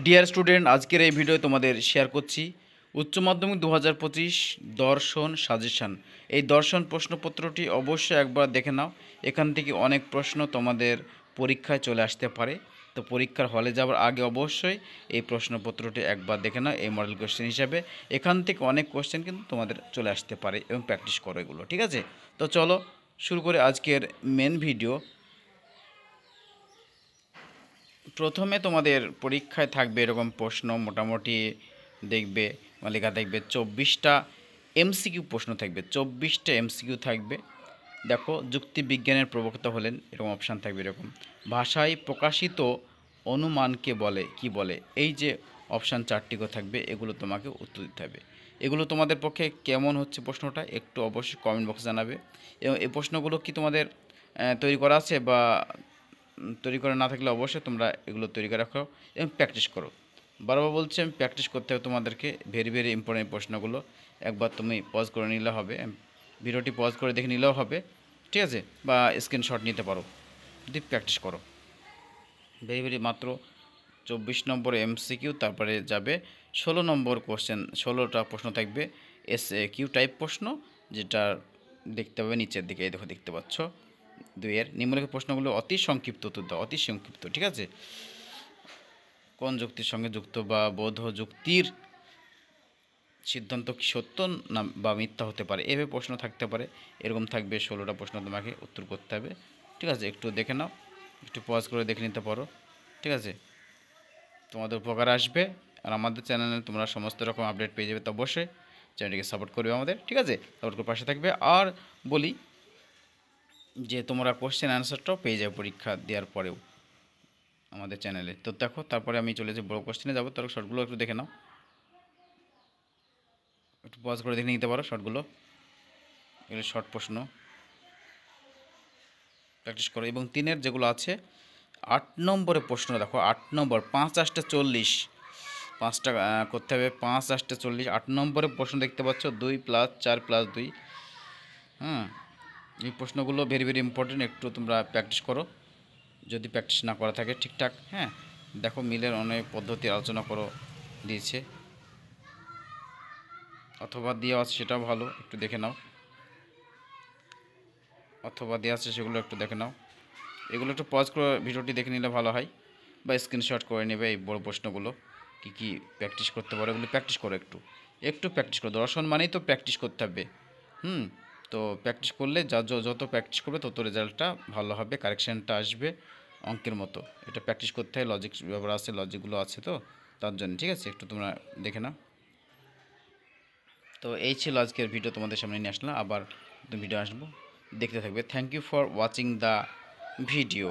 Dear student, আজকের এই video তোমাদের শেয়ার করছি উচ্চ মাধ্যমিক 2025 দর্শন সাজেশান। এই দর্শন প্রশ্নপত্রটি অবশ্যই একবার দেখে নাও। এখান থেকে অনেক প্রশ্ন তোমাদের পরীক্ষায় চলে আসতে পারে। তো পরীক্ষার হলে যাওয়ার আগে অবশ্যই এই প্রশ্নপত্রটি একবার দেখে নাও এই মডেল কোশ্চেন হিসাবে। এখান থেকে অনেক কোশ্চেন কিন্তু তোমাদের চলে আসতে পারে এবং প্র্যাকটিস করো এগুলো, ঠিক আছে? তো চলো শুরু করে আজকের মেন ভিডিও। প্রথমে তোমাদের পরীক্ষায় থাকবে এরকম প্রশ্ন, মোটামুটি দেখবে লেখা থাকবে 24টা এমসিকিউ প্রশ্ন থাকবে, 24টা এমসিকিউ থাকবে। দেখো, যুক্তিবিজ্ঞানের প্রবক্তা হলেন, এরকম অপশান থাকবে এরকম। ভাষায় প্রকাশিত অনুমানকে বলে কি বলে? এই যে অপশান 4টিও থাকবে, এগুলো তোমাকে উত্তর দিতে হবে। এগুলো তোমাদের পক্ষে কেমন হচ্ছে প্রশ্নটা একটু অবশ্যই কমেন্ট বক্সে জানাবে। এবং এই প্রশ্নগুলো কি তোমাদের তৈরি করা আছে, বা তৈরি করা না থাকলে অবশ্যই তোমরা এগুলো তৈরি করে রাখো এবং প্র্যাকটিস করো। বারবার বলছি, আমি প্র্যাকটিস করতে হবে তোমাদেরকে। ভেরি ভেরি ইম্পর্টেন্ট প্রশ্নগুলো একবার তুমি পজ করে নিলে হবে, ভিডিওটি পজ করে দেখে নিলেও হবে, ঠিক আছে? বা স্ক্রিনশট নিতে পারো যদি প্র্যাকটিস করো। ভেরি ভেরি মাত্র 24 নম্বর এমসিকিউ, তারপরে যাবে 16 নম্বর কোশ্চেন। 16টা প্রশ্ন থাকবে এস কিউ টাইপ প্রশ্ন, যেটা দেখতে পাবে নিচের দিকে। এই দেখো, দেখতে পাচ্ছ 2-এর নিম্নলিখিত প্রশ্নগুলো অতি সংক্ষিপ্ত উত্তর দাও, অতি সংক্ষিপ্ত, ঠিক আছে? কোন যুক্তির সঙ্গে যুক্ত বা বৌদ্ধ যুক্তির সিদ্ধান্ত কি সত্য না বা মিথ্যা হতে পারে, এভাবে প্রশ্ন থাকতে পারে। এরকম থাকবে 16টা প্রশ্ন, তোমাকে উত্তর করতে হবে, ঠিক আছে? একটু দেখে নাও, একটু পজ করে দেখে নিতে পারো, ঠিক আছে? তোমাদের উপকার আসবে। আর আমাদের চ্যানেলে তোমরা সমস্ত রকম আপডেট পেয়ে যাবে। তো অবশ্যই চ্যানেলটিকে সাপোর্ট করবে আমাদের, ঠিক আছে? সাপোর্ট করে পাশে থাকবে। আর বলি যে তোমরা কোশ্চেন অ্যান্সারটাও পেয়ে যাবে পরীক্ষা দেওয়ার পরেও আমাদের চ্যানেলে। তো দেখো, তারপরে আমি চলে যাই বড় কোশ্চেনে যাবো, তার শর্টগুলো একটু দেখে নাও, একটু পজ করে দেখে নিতে পারো শর্টগুলো। এগুলো শর্ট প্রশ্ন, প্র্যাকটিস করো। এবং 3-এর যেগুলো আছে, 8 নম্বরের প্রশ্ন দেখো, 8 নম্বর 5 8 40, 5টা করতে হবে, 5 8 40। 8 নম্বরের প্রশ্ন দেখতে পাচ্ছ 2 + 4 + 2। হ্যাঁ, এই প্রশ্নগুলো ভেরি ভেরি ইম্পর্টেন্ট, একটু তোমরা প্র্যাকটিস করো যদি প্র্যাকটিস না করা থাকে ঠিকঠাক। হ্যাঁ, দেখো মিলের অনেক পদ্ধতি আলোচনা করো দিয়েছে, অথবা দেওয়া আছে সেটাও ভালো, একটু দেখে নাও। অথবা দেওয়া আছে সেগুলো একটু দেখে নাও। এগুলো একটু পজ করে ভিডিওটি দেখে নিলে ভালো হয়, বা স্ক্রিনশট করে নেবে এই বড় প্রশ্নগুলো কী কী প্র্যাকটিস করতে পারো, এগুলো প্র্যাকটিস করো। একটু একটু প্র্যাকটিস করো, দর্শন মানেই তো প্র্যাকটিস করতে হবে। তো প্র্যাকটিস করলে যত প্র্যাকটিস করবে তত রেজাল্টটা ভালো হবে, কারেকশানটা আসবে অঙ্কের মতো। এটা প্র্যাকটিস করতে হয়, লজিক ব্যাপার আছে, লজিকগুলো আছে, তো তার জন্য, ঠিক আছে? একটু তোমরা দেখে নাও। তো এই ছিল আজকের ভিডিও, তোমাদের সামনে নিয়ে আসলাম। আবার ভিডিও আসবো, দেখতে থাকবে। Thank you for watching the video.